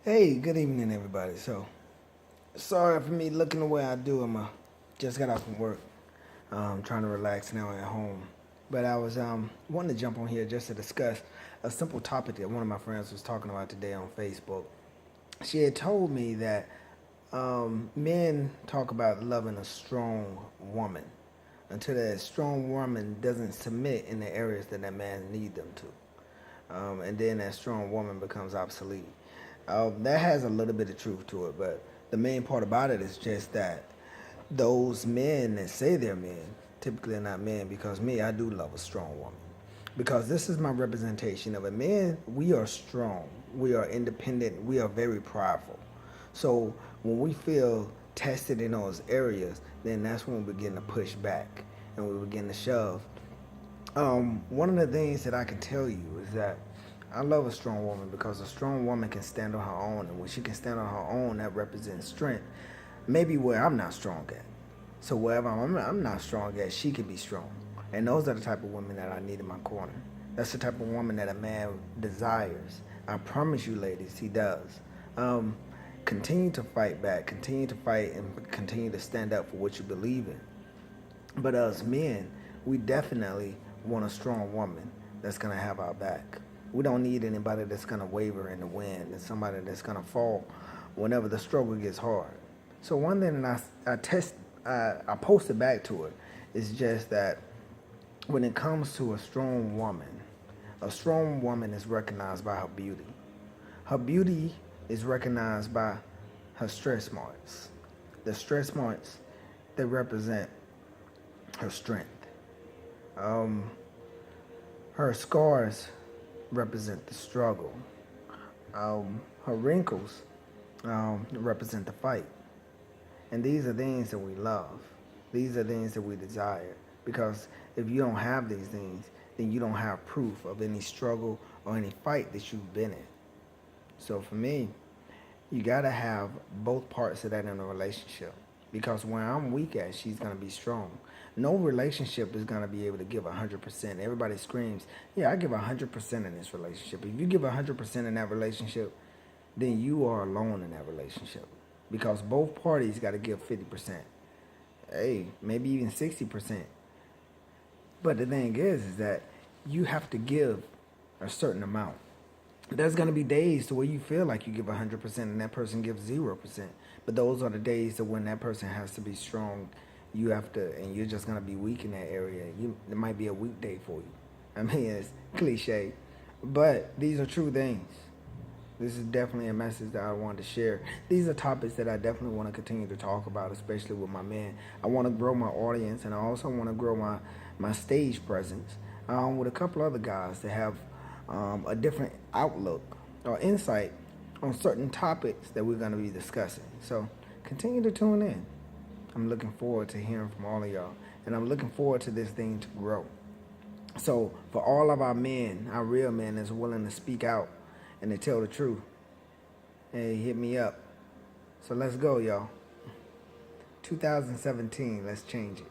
Hey, good evening, everybody. So, sorry for me looking the way I do. Just got off from work. Trying to relax now at home. But I was wanting to jump on here just to discuss a simple topic that one of my friends was talking about today on Facebook. She had told me that men talk about loving a strong woman until that strong woman doesn't submit in the areas that that man need them to. And then that strong woman becomes obsolete. That has a little bit of truth to it, but the main part about it is just that those men that say they're men typically are not men because me, I do love a strong woman. Because this is my representation of a man. We are strong, we are independent, we are very prideful. So when we feel tested in those areas, then that's when we begin to push back and we begin to shove. One of the things that I can tell you is that I love a strong woman because a strong woman can stand on her own, and when she can stand on her own, that represents strength. Maybe where I'm not strong at. So wherever I'm not strong at, she can be strong. And those are the type of women that I need in my corner. That's the type of woman that a man desires. I promise you, ladies, he does. Um, Continue to fight back, continue to fight, and continue to stand up for what you believe in. But as men, we definitely want a strong woman that's going to have our back. We don't need anybody that's going to waver in the wind and somebody that's going to fall whenever the struggle gets hard. So one thing that I posted back to her is just that when it comes to a strong woman is recognized by her beauty. Her beauty is recognized by her stress marks. The stress marks that represent her strength. Um, Her scars represent the struggle. Her wrinkles represent the fight. And these are things that we love. These are things that we desire. Because if you don't have these things, then you don't have proof of any struggle or any fight that you've been in. So for me, you gotta have both parts of that in a relationship. Because where I'm weak at, she's gonna be strong. No relationship is gonna be able to give 100%. Everybody screams, "Yeah, I give 100% in this relationship." If you give 100% in that relationship, then you are alone in that relationship. Because both parties got to give 50%. Hey, maybe even 60%. But the thing is that you have to give a certain amount. There's going to be days to where you feel like you give 100% and that person gives 0%. But those are the days that when that person has to be strong, you have to, and you're just going to be weak in that area. It might be a weak day for you. I mean, it's cliche, but these are true things. This is definitely a message that I wanted to share. These are topics that I definitely want to continue to talk about, especially with my men. I want to grow my audience, and I also want to grow my stage presence with a couple other guys that have a different outlook or insight on certain topics that we're going to be discussing. So continue to tune in. I'm looking forward to hearing from all of y'all, and I'm looking forward to this thing to grow. So for all of our men, our real men that's willing to speak out and to tell the truth, hey, hit me up. So let's go, y'all. 2017, let's change it.